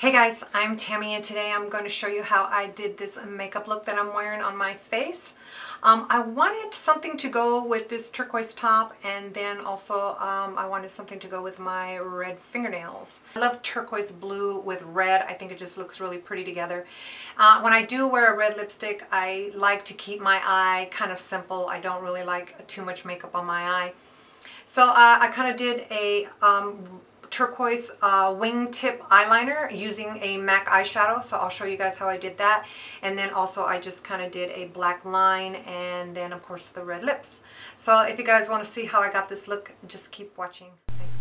Hey guys, I'm Tammy and today I'm going to show you how I did this makeup look that I'm wearing on my face. I wanted something to go with this turquoise top, and then also I wanted something to go with my red fingernails. I love turquoise blue with red. I think it just looks really pretty together. When I do wear a red lipstick, I like to keep my eye kind of simple. I don't really like too much makeup on my eye. So I kind of did a turquoise wingtip eyeliner using a M.A.C eyeshadow, so I'll show you guys how I did that. And then also I just kind of did a black line, and then of course the red lips. So if you guys want to see how I got this look, just keep watching. Thanks,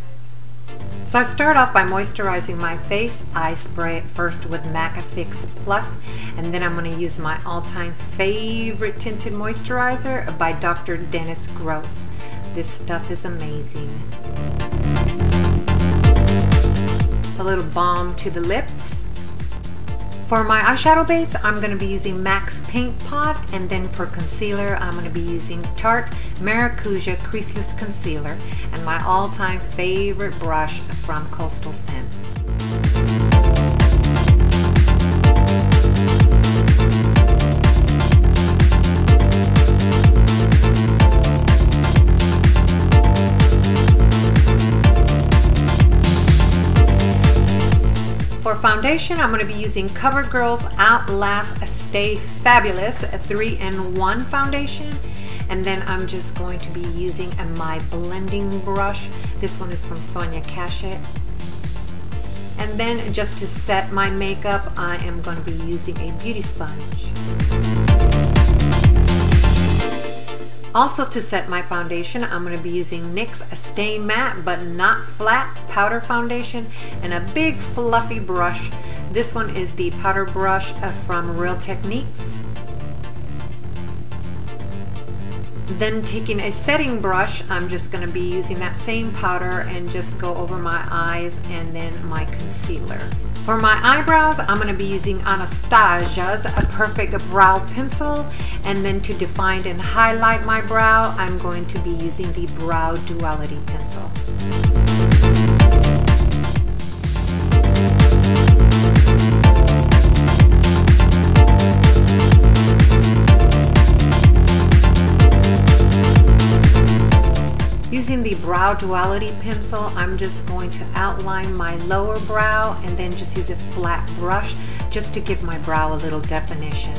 guys. So I start off by moisturizing my face. I spray it first with M.A.C Fix Plus, and then I'm going to use my all-time favorite tinted moisturizer by Dr. Dennis Gross. This stuff is amazing. A little balm to the lips. For my eyeshadow base, I'm going to be using M.A.C Paint Pot, and then for concealer, I'm going to be using Tarte Maracuja Creaseless Concealer and my all-time favorite brush from Coastal Scents. For foundation, I'm going to be using COVERGIRL's Outlast Stay Fabulous 3-in-1 foundation, and then I'm just going to be using my blending brush. This one is from Sonia Cachet. And then just to set my makeup, I am going to be using a beauty sponge. Also, to set my foundation, I'm going to be using NYX Stay Matte but Not Flat powder foundation and a big fluffy brush. This one is the powder brush from Real Techniques. Then taking a setting brush, I'm just going to be using that same powder and just go over my eyes and then my concealer. For my eyebrows, I'm going to be using Anastasia's Perfect Brow Pencil, and then to define and highlight my brow, I'm going to be using the Brow Duality pencil. Using the Brow Duality pencil, I'm just going to outline my lower brow and then just use a flat brush just to give my brow a little definition.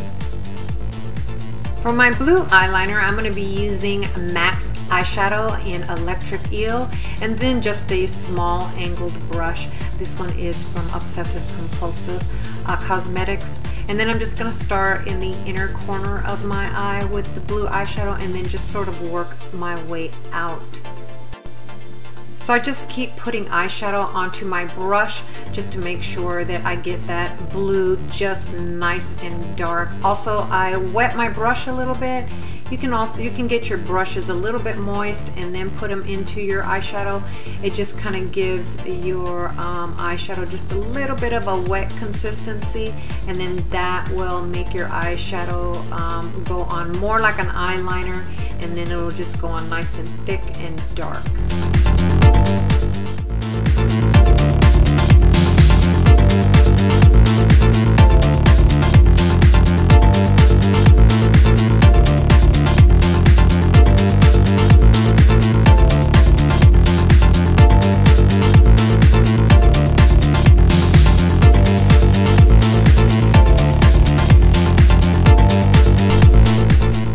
For my blue eyeliner, I'm going to be using M.A.C eyeshadow in Electric EEL, and then just a small angled brush. This one is from Obsessive Compulsive Cosmetics. And then I'm just going to start in the inner corner of my eye with the blue eyeshadow and then just sort of work my way out. So I just keep putting eyeshadow onto my brush just to make sure that I get that blue just nice and dark. Also, I wet my brush a little bit. You can get your brushes a little bit moist and then put them into your eyeshadow. It just kind of gives your eyeshadow just a little bit of a wet consistency, and then that will make your eyeshadow go on more like an eyeliner, and then it'll just go on nice and thick and dark.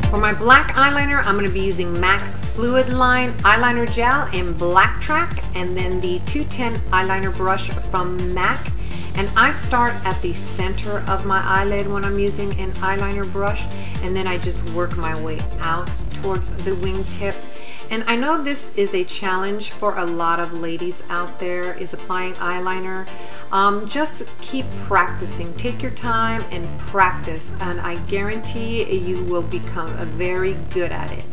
For my black eyeliner, I'm going to be using M.A.C Fluidline eyeliner gel in BlackTrack, and then the 210 eyeliner brush from M.A.C. And I start at the center of my eyelid when I'm using an eyeliner brush, and then I just work my way out towards the wingtip. And I know this is a challenge for a lot of ladies out there, is applying eyeliner. Just keep practicing. Take your time and practice, and I guarantee you will become very good at it.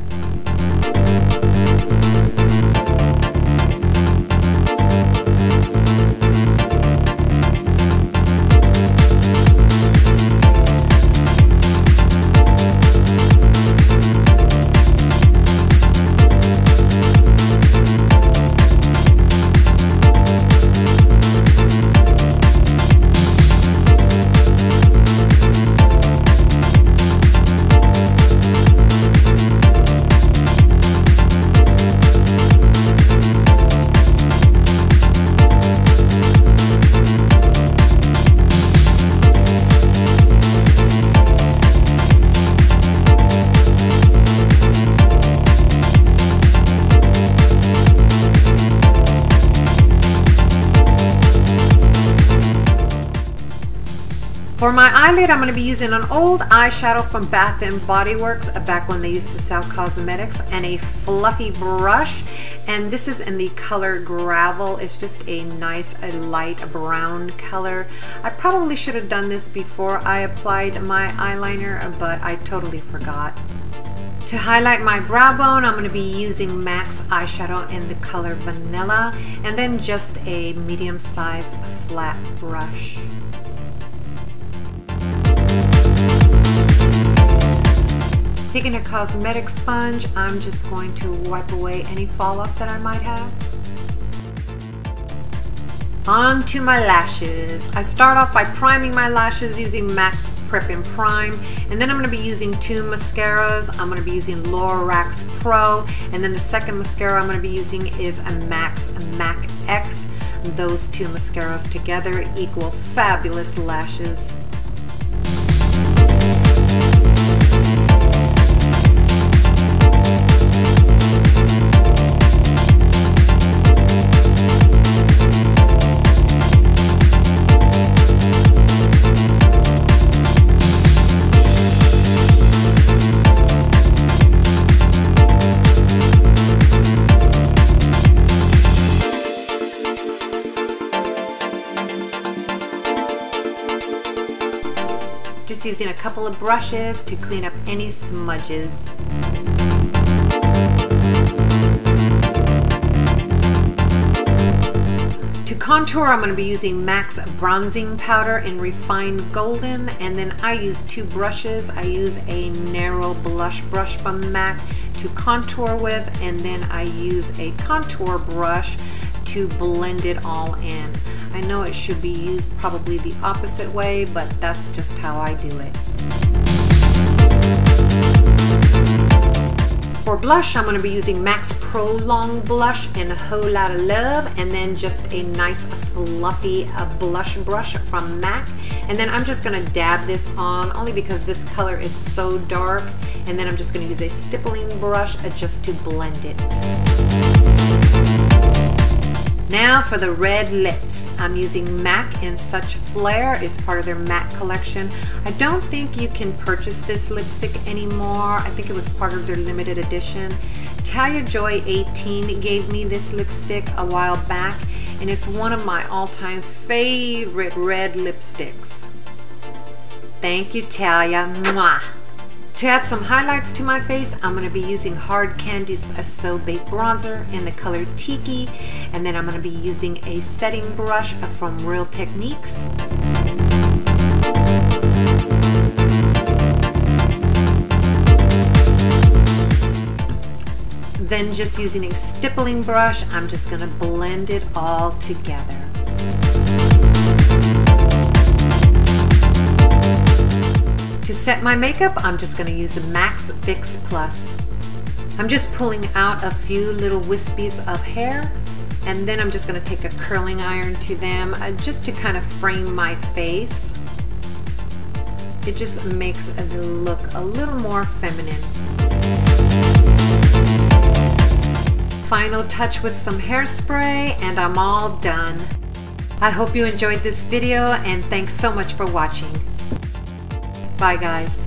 For my eyelid, I'm going to be using an old eyeshadow from Bath & Body Works, back when they used to sell cosmetics, and a fluffy brush. And this is in the color Gravel. It's just a nice, a light brown color. I probably should have done this before I applied my eyeliner, but I totally forgot. To highlight my brow bone, I'm going to be using M.A.C eyeshadow in the color Vanilla, and then just a medium-sized flat brush. Taking a cosmetic sponge, I'm just going to wipe away any fallout that I might have. On to my lashes. I start off by priming my lashes using M.A.C Prep and Prime, and then I'm going to be using two mascaras. I'm going to be using LORAC Pro, and then the second mascara I'm going to be using is a M.A.C X. Those two mascaras together equal fabulous lashes. Just using a couple of brushes to clean up any smudges. To contour, I'm going to be using M.A.C bronzing powder in Refined Golden, and then I use two brushes. I use a narrow blush brush from M.A.C to contour with, and then I use a contour brush to blend it all in. I know it should be used probably the opposite way, but that's just how I do it. For blush, I'm going to be using M.A.C Pro Long Blush in WHOLE LOTTA LOVE, and then just a nice fluffy blush brush from M.A.C. And then I'm just going to dab this on, only because this color is so dark, and then I'm just going to use a stippling brush just to blend it. Now for the red lips, I'm using M.A.C in Such Flare. It's part of their M.A.C collection. I don't think you can purchase this lipstick anymore. I think it was part of their limited edition. Talia Joy 18 gave me this lipstick a while back, and it's one of my all-time favorite red lipsticks. Thank you, Talia. Mwah! To add some highlights to my face, I'm going to be using Hard Candy's So Baked Bronzer in the color Tiki, and then I'm going to be using a setting brush from Real Techniques. Then just using a stippling brush, I'm just going to blend it all together. To set my makeup, I'm just going to use a M.A.C Fix Plus. I'm just pulling out a few little wispies of hair, and then I'm just going to take a curling iron to them just to kind of frame my face. It just makes it look a little more feminine. Final touch with some hairspray, and I'm all done. I hope you enjoyed this video, and thanks so much for watching. Bye guys.